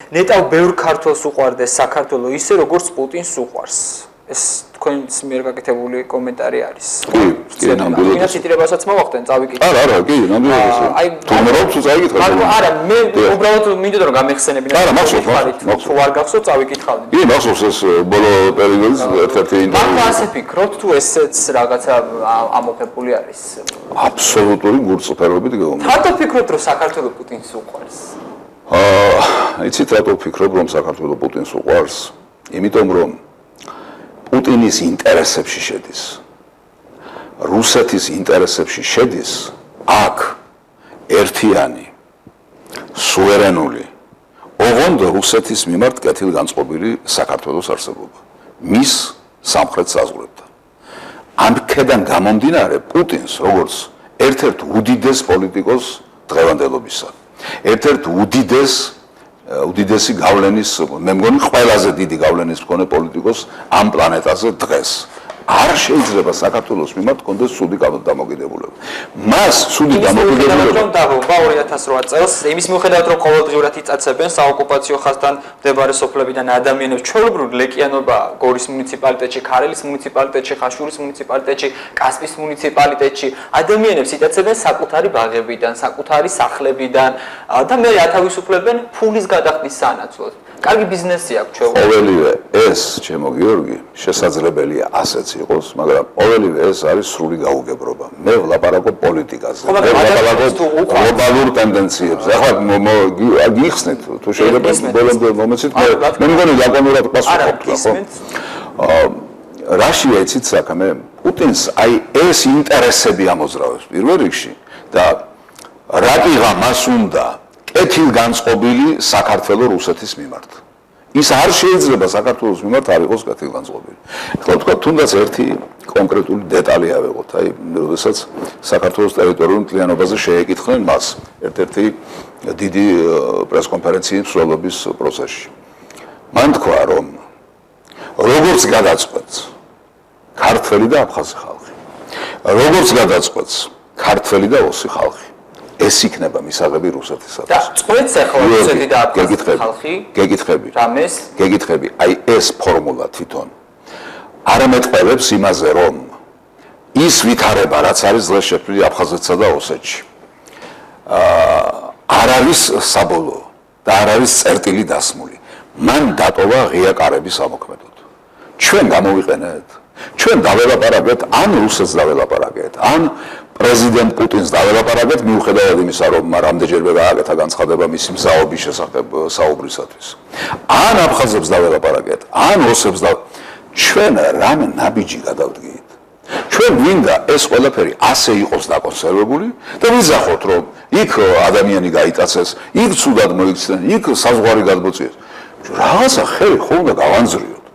ნეტავ ბევრ ქართველს უყვარდეს საქართველო ისე როგორც პუტინს უყვარს. ეს თქვენს მიერ გაკეთებული კომენტარი არის. კი, ნამდვილად. ვინაც იტირებასაც მოვახდენ, წავიკითხე. არა, კი, ნამდვილად. თუ მორავთ წავიკითხე. არა, მე უბრალოდ მინდოდა რომ გამეხსენებინა. არა, მახსოვს. თუ არ გახსოვთ, წავიკითხავდი. კი, მახსოვს ეს ბოლო პერიოდის ერთ-ერთი ინტერვიუ. მაგრამ ასე ფიქრობთ, თუ ესეც რაღაცა ამოფებული არის? აბსოლუტური გულწრფელობით გეუბნები. რატო ფიქრობთ, რომ საქართველო პუტინს უყვარს? იცით რატო ვფიქრობ, რომ საქართველო პუტინს უყვარს? იმიტომ რომ პუტინის ინტერესებში შედის. რუსეთის ინტერესებში შედის აქ ერთიანი, სუვერენული, ოღონდ რუსეთის მიმართ კეთილგანწყობილი საქართველოს არსებობა. მის სამხრეთ საზღვრებთან. ამქედან გამომდინარე პუტინს როგორც ერთ-ერთ უდიდეს პოლიტიკოს დღევანდელობისა. ერთ-ერთ უდიდესი გავლენის, მე მგონი ყველაზე დიდი გავლენის მქონე პოლიტიკოს ამ პლანეტაზე დღეს. არ შეიძლება საქართველოს მიმართ კონდეს ცუდი დამოკიდებულება. მას ცუდი დამოკიდებულება დავა 2008 წელს იმის მიუხედავად რომ ყოველდღიურად იწაცებენ საოკუპაციო ხაზთან მდებარე სოფლებიდან ადამიანებს ჩვეულებრივ ლეკიანობა გორის მუნიციპალიტეტში, ქარელის მუნიციპალიტეტში, ხაშურის მუნიციპალიტეტში, კასპის მუნიციპალიტეტში ადამიანებს იწაცებენ საკუთარი ბაღებიდან, საკუთარი სახლებიდან და მე ათავისუფლებენ ფულის გადახდის სანაცვლოდ. კარგი ბიზნესი აქვს ჩვეულებრივ. ყოველივე ეს, ჩემო გიორგი, შესაძლებელია ასეც იყოს, მაგრამ ყოველივე ეს არის სრული გაუგებრობა. მე ვლაპარაკობ პოლიტიკაზე. მე ვლაპარაკობ გლობალურ ტენდენციებზე. ახლა გიხსნით, თუ შეიძლება ბოლომდე მომეცით, მე მგონი ლაკონურად პასუხობთ, ხო? რაშია იცით საქმე? პუტინს აი ეს ინტერესები ამოძრავებს პირველ რიგში და რატიღა მას უნდა კეთილგანწყობილი საქართველო რუსეთის მიმართ. ის არ შეიძლება საქართველოს მიმართ არ იყოს კეთილგანწყობილი. ხო თქვა თუნდაც ერთი კონკრეტული დეტალი ავიღოთ. აი, როდესაც საქართველოს ტერიტორიულ მთლიანობაზე შეეკითხნენ მას ერთ-ერთი დიდი პრესკონფერენციის მსვლელობის პროცესში. მან თქვა, რომ როგორც გადაწყვეტს ქართველი და აფხაზი ხალხი, როგორც გადაწყვეტს ქართველი და ოსი ხალხი, ეს იქნება მისაღები რუსეთისათვის. და წყვეტს ახლა რუსეთი და აფხაზი ხალხი? გეკითხები. რამეს? გეკითხები. აი ეს ფორმულა თვითონ არ მეტყველებს იმაზე, რომ ის ვითარება, რაც არის დღეს შეფრილი აფხაზეთსა და ოსეთში, არ არის საბოლოო და არ არის წერტილი დასმული. მან დატოვა ღია კარების ამოქმედოდ. ჩვენ გამოვიყენეთ. ჩვენ დაველაპარაკეთ, ან რუსეთს დაველაპარაკეთ, ან პრეზიდენტ პუტინს დაველაპარაკეთ, მიუხედავად იმისა, რომ რამდენჯერმე გააკეთა განცხადება მისი მზაობის შესახებ საუბრისათვის. ან აფხაზებს დაველაპარაკეთ, ან ოსებს ჩვენ რამ ნაბიჯი გადავდგით. ჩვენ გვინდა ეს ყველაფერი ასე იყოს დაკონსერვებული და ვიზახოთ, რომ იქ ადამიანი გაიტაცეს, იქ ცუდად მოიქცნენ, იქ საზღვარი გადმოწიეს. რაღაცა ხელი ხო უნდა გავანძრიო.